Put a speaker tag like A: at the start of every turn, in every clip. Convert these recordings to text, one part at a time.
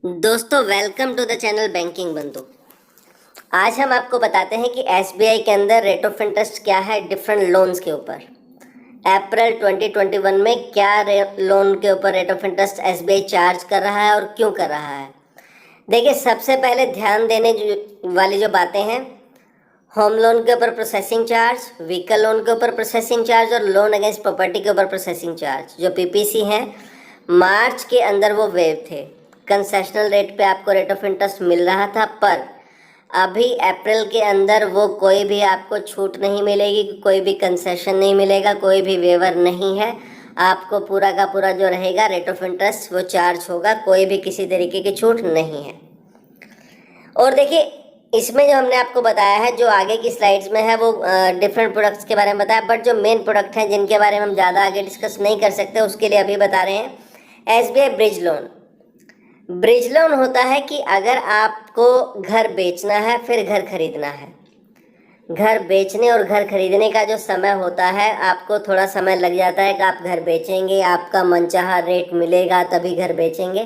A: दोस्तों welcome to the channel banking Bandhu. आज हम आपको बताते हैं कि एसबीआई के अंदर रेट ऑफ इंटरेस्ट क्या है डिफरेंट लोन्स के ऊपर। अप्रैल 2021 में क्या लोन के ऊपर rate of interest SBI charge कर रहा है और क्यों कर रहा है। देखिए, सबसे पहले ध्यान देने वाली जो बातें हैं, होम लोन के ऊपर प्रोसेसिंग चार्ज, व्हीकल लोन के ऊपर प्रोसेसिंग चार्ज और लोन अगेंस्ट प्रॉपर्टी के ऊपर प्रोसेसिंग चार्ज जो पीपीसी हैं, मार्च के अंदर वो वेव थे। कंसेशनल रेट पे आपको रेट ऑफ इंटरेस्ट मिल रहा था, पर अभी अप्रैल के अंदर वो कोई भी आपको छूट नहीं मिलेगी, कोई भी कंसेशन नहीं मिलेगा, कोई भी वेवर नहीं है। आपको पूरा का पूरा जो रहेगा रेट ऑफ इंटरेस्ट वो चार्ज होगा, कोई भी किसी तरीके की छूट नहीं है। और देखिए, इसमें जो हमने आपको बताया है, जो आगे की स्लाइड्स में है वो डिफरेंट प्रोडक्ट्स के बारे में बताया, बट जो मेन प्रोडक्ट हैं जिनके बारे में हम ज़्यादा आगे डिस्कस नहीं कर सकते उसके लिए अभी बता रहे हैं। SBI bridge loan. Bridge loan होता है कि अगर आपको घर बेचना है फिर घर खरीदना है, घर बेचने और घर खरीदने का जो समय होता है, आपको थोड़ा समय लग जाता है कि आप घर बेचेंगे, आपका मनचाहा रेट मिलेगा तभी घर बेचेंगे।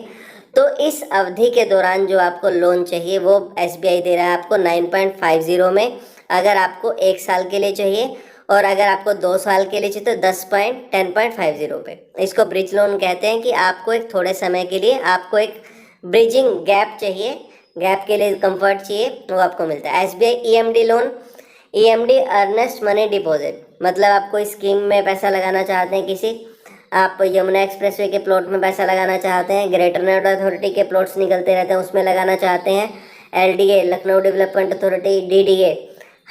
A: तो इस अवधि के दौरान जो आपको लोन चाहिए वो एसबीआई दे रहा है आपको 9.50 में, अगर आपको 1 साल के लिए चाहिए, और अगर आपको 2 साल के लिए चाहिए तो 10.50 पे। इसको ब्रिज लोन कहते हैं कि आपको एक थोड़े समय के लिए आपको एक ब्रिजिंग गैप चाहिए, गैप के लिए कंफर्ट चाहिए, वो आपको मिलता है। SBI EMD loan, EMD earnest money deposit, मतलब आप कोई स्कीम में पैसा लगाना चाहते हैं, किसी आप यमुना एक्सप्रेसवे के प्लॉट में पैसा लगाना चाहते हैं, ग्रेटर नोएडा अथॉरिटी के प्लॉट्स निकलते रहते हैं उसमें लगाना चाहते हैं, LDA Lucknow development authority, DDA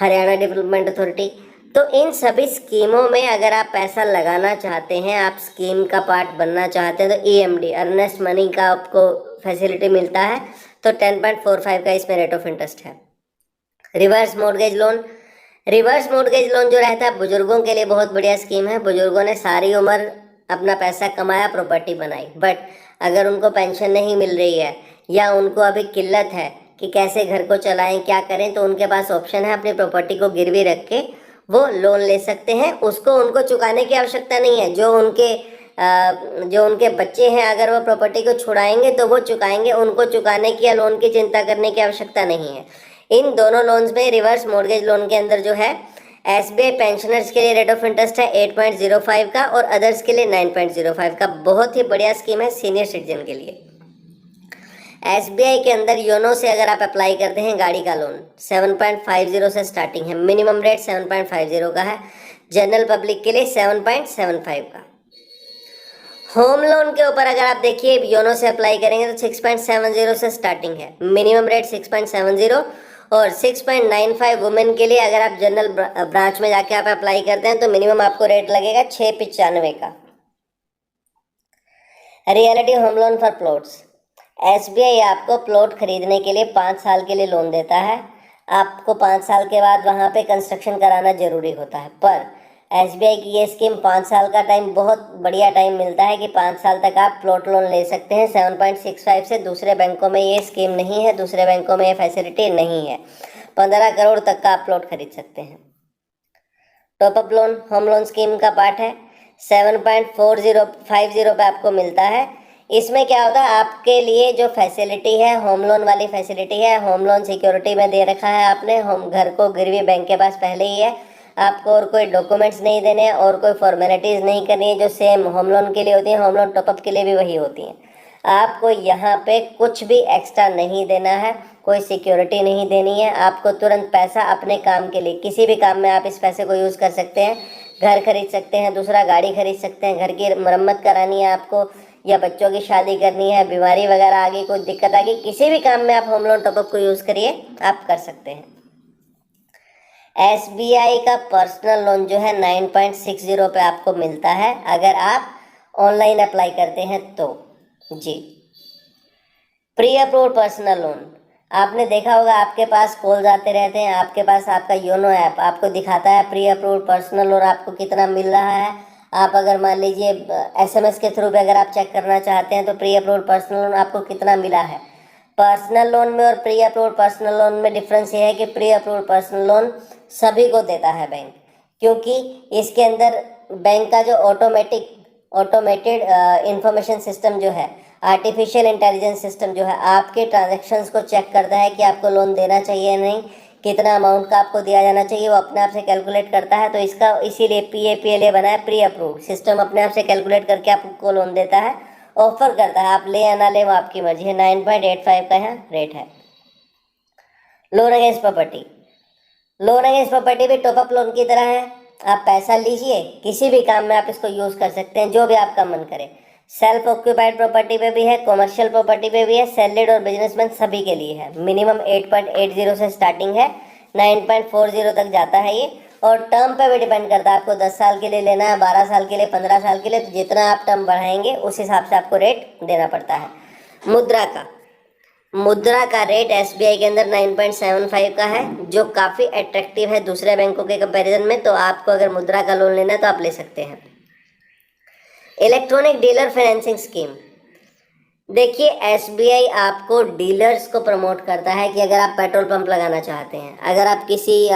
A: Haryana development authority, तो इन सभी स्कीमों में अगर आप पैसा लगाना चाहते हैं, आप स्कीम का पार्ट बनना चाहते हैं, तो ईएमडी अर्नेस्ट मनी का आपको फैसिलिटी मिलता है। तो 10.45 का इसमें रेट ऑफ इंटरेस्ट है। Reverse mortgage loan, reverse mortgage loan जो रहता है बुजुर्गों के लिए बहुत बढ़िया स्कीम है। बुजुर्गों ने सारी उम्र अपना पैसा कमाया, प्रॉपर्टी बनाई, बट अगर उनको पेंशन नहीं मिल रही है या उनको अभी किल्लत है कि कैसे घर को चलाएं, क्या करें, तो उनके पास ऑप्शन है अपनी प्रॉपर्टी को गिरवी रख के वो लोन ले सकते हैं। उसको उनको चुकाने की आवश्यकता नहीं है। जो उनके बच्चे हैं, अगर वो प्रॉपर्टी को छुड़ाएंगे तो वो चुकाएंगे, उनको चुकाने की या लोन की चिंता करने की आवश्यकता नहीं है। इन दोनों लोन्स में, रिवर्स मॉर्गेज लोन के अंदर जो है, एसबीआई पेंशनर्स के लिए रेट ऑफ इंटरेस्ट है 8.05 का और अदर्स के लिए 9.05 का। बहुत ही बढ़िया स्कीम है सीनियर सिटीजन के लिए। एसबीआई के अंदर योनो से अगर आप अप्लाई करते हैं गाड़ी का लोन, 7.50 से स्टार्टिंग है, मिनिमम रेट 7.50 का है। जनरल पब्लिक के लिए 7.75 का। होम लोन के ऊपर अगर आप देखिए योनो से अप्लाई करेंगे तो 6.70 से स्टार्टिंग है, मिनिमम रेट 6.70, और 6.95 वुमेन के लिए अगर आप जनरल ब्रांच में जाके आप अप्लाई करते हैं तो मिनिमम आपको रेट लगेगा 6.95 का। Reality home loan for plots, SBI आपको प्लॉट खरीदने के लिए 5 साल के लिए लोन देता है। आपको 5 साल के बाद वहाँ पे कंस्ट्रक्शन कराना जरूरी होता है, पर एसबीआई की ये स्कीम 5 साल का टाइम, बहुत बढ़िया टाइम मिलता है कि 5 साल तक आप प्लॉट लोन ले सकते हैं 7.65 से। दूसरे बैंकों में ये स्कीम नहीं है, दूसरे बैंकों में ये फैसिलिटी नहीं है। 15 करोड़ तक का आप प्लॉट खरीद सकते हैं। Top up loan home loan scheme का पार्ट है, 7.4050 पे आपको मिलता है। इसमें क्या होता है, आपके लिए जो फैसिलिटी है, होम लोन वाली फैसिलिटी है, होम लोन सिक्योरिटी में दे रखा है आपने, होम घर को गिरवी बैंक के पास पहले ही है, आपको और कोई डॉक्यूमेंट्स नहीं देने हैं और कोई फॉर्मेलिटीज़ नहीं करनी है, जो सेम होम लोन के लिए होती हैं, होम लोन टॉपअप के लिए भी वही होती हैं। आपको यहाँ पे कुछ भी एक्स्ट्रा नहीं देना है, कोई सिक्योरिटी नहीं देनी है, आपको तुरंत पैसा अपने काम के लिए, किसी भी काम में आप इस पैसे को यूज़ कर सकते हैं। घर खरीद सकते हैं, दूसरा गाड़ी खरीद सकते हैं, घर की मरम्मत करानी है आपको, या बच्चों की शादी करनी है, बीमारी वगैरह आ गई, कोई दिक्कत आ गई, किसी भी काम में आप होम लोन टॉपअप को यूज़ करिए, आप कर सकते हैं। एसबीआई का पर्सनल लोन जो है 9.60 पे आपको मिलता है अगर आप ऑनलाइन अप्लाई करते हैं तो। जी, प्री अप्रूव्ड पर्सनल लोन, आपने देखा होगा आपके पास कॉल्स आते रहते हैं, आपके पास आपका योनो ऐप आपको दिखाता है प्री अप्रूव्ड पर्सनल लोन आपको कितना मिल रहा है। आप अगर मान लीजिए एसएमएस के थ्रू भी अगर आप चेक करना चाहते हैं तो प्री अप्रूव्ड पर्सनल लोन आपको कितना मिला है। पर्सनल लोन में और प्री अप्रूव्ड पर्सनल लोन में डिफरेंस ये है कि प्री अप्रूव्ड पर्सनल लोन सभी को देता है बैंक, क्योंकि इसके अंदर बैंक का जो ऑटोमेटेड इंफॉर्मेशन सिस्टम जो है, आर्टिफिशियल इंटेलिजेंस सिस्टम जो है आपके ट्रांजैक्शंस को चेक करता है कि आपको लोन देना चाहिए या नहीं, कितना अमाउंट का आपको दिया जाना चाहिए, वो अपने आप से कैलकुलेट करता है। तो इसका इसीलिए PAPL बना है, प्री अप्रूव्ड सिस्टम। अपने आप से कैलकुलेट करके आपको लोन देता है, ऑफर करता है, आप ले या ना ले वो आपकी मर्जी है। 9.85 का यहाँ रेट है। Loan against property, loan against property भी टॉपअप लोन की तरह है। आप पैसा लीजिए, किसी भी काम में आप इसको यूज़ कर सकते हैं, जो भी आपका मन करे। सेल्फ ऑक्यूपाइड प्रॉपर्टी पे भी है, कॉमर्शियल प्रॉपर्टी पे भी है, सैलरीड और बिजनेसमैन सभी के लिए है। मिनिमम 8.80 से स्टार्टिंग है, 9.40 तक जाता है ये। और टर्म पे भी डिपेंड करता है, आपको 10 साल के लिए लेना है, 12 साल के लिए, 15 साल के लिए, तो जितना आप टर्म बढ़ाएंगे उस हिसाब से आपको रेट देना पड़ता है। मुद्रा का रेट SBI के अंदर 9.75 का है, जो काफ़ी अट्रैक्टिव है दूसरे बैंकों के कंपैरिजन में। तो आपको अगर मुद्रा का लोन लेना है तो आप ले सकते हैं। इलेक्ट्रॉनिक डीलर फाइनेंसिंग स्कीम, देखिए SBI आपको डीलर्स को प्रमोट करता है कि अगर आप पेट्रोल पंप लगाना चाहते हैं, अगर आप किसी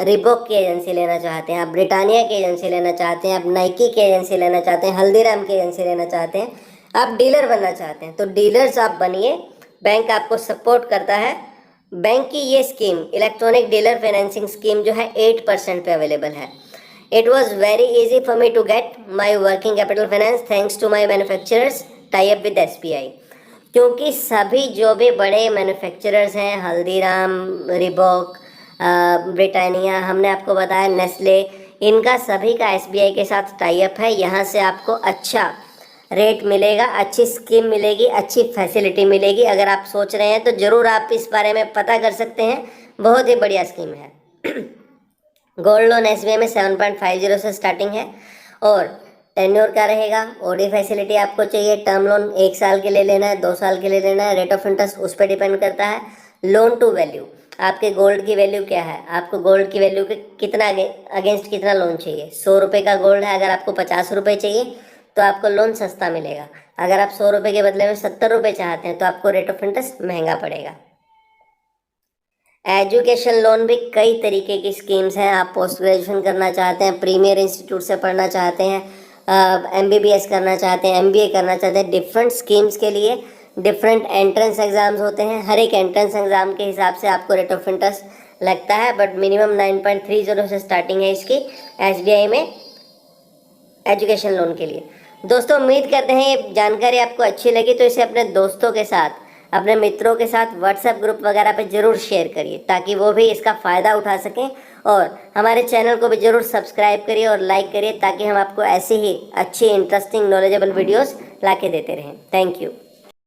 A: रिबॉक की एजेंसी लेना चाहते हैं, आप ब्रिटानिया की एजेंसी लेना चाहते हैं, आप नाइकी की एजेंसी लेना चाहते हैं, हल्दीराम की एजेंसी लेना चाहते हैं, आप डीलर बनना चाहते हैं, तो डीलर्स आप बनिए, बैंक आपको सपोर्ट करता है। बैंक की ये scheme electronic dealer financing scheme जो है 8% पे अवेलेबल है। It was very easy for me to get my working capital finance thanks to my manufacturers tie up with SBI, क्योंकि सभी जो भी बड़े मैन्युफैक्चरर्स हैं, हल्दीराम, रिबॉक, ब्रिटानिया, हमने आपको बताया नेस्ले, इनका सभी का SBI के साथ टाई अप है। यहाँ से आपको अच्छा रेट मिलेगा, अच्छी स्कीम मिलेगी, अच्छी फैसिलिटी मिलेगी। अगर आप सोच रहे हैं तो ज़रूर आप इस बारे में पता कर सकते हैं, बहुत ही बढ़िया स्कीम है। गोल्ड लोन SBI में 7.50 से स्टार्टिंग है और टेन्योर का रहेगा। OD फैसिलिटी आपको चाहिए, टर्म लोन 1 साल के लिए लेना है, 2 साल के लिए लेना है, रेट ऑफ इंटरेस्ट उस पर डिपेंड करता है। लोन टू वैल्यू, आपके गोल्ड की वैल्यू क्या है, आपको गोल्ड की वैल्यू के कितना अगेंस्ट कितना लोन चाहिए। 100 रुपये का गोल्ड है, अगर आपको 50 रुपये चाहिए तो आपको लोन सस्ता मिलेगा। अगर आप 100 रुपये के बदले में 70 रुपये चाहते हैं तो आपको रेट ऑफ इंटरेस्ट महंगा पड़ेगा। एजुकेशन लोन भी कई तरीके की स्कीम्स हैं। आप पोस्ट ग्रेजुएशन करना चाहते हैं, प्रीमियर इंस्टीट्यूट से पढ़ना चाहते हैं, MBBS करना चाहते हैं, MBA करना चाहते हैं, डिफरेंट स्कीम्स के लिए डिफरेंट एंट्रेंस एग्ज़ाम्स होते हैं। हर एक एंट्रेंस एग्ज़ाम के हिसाब से आपको रेट ऑफ इंटरेस्ट लगता है, बट मिनिमम 9.30 से स्टार्टिंग है इसकी SBI में एजुकेशन लोन के लिए। दोस्तों, उम्मीद करते हैं ये जानकारी आपको अच्छी लगी, तो इसे अपने दोस्तों के साथ, अपने मित्रों के साथ व्हाट्सएप ग्रुप वगैरह पे ज़रूर शेयर करिए, ताकि वो भी इसका फ़ायदा उठा सकें। और हमारे चैनल को भी ज़रूर सब्सक्राइब करिए और लाइक करिए, ताकि हम आपको ऐसे ही अच्छी इंटरेस्टिंग नॉलेजेबल वीडियोस ला के देते रहें। Thank you.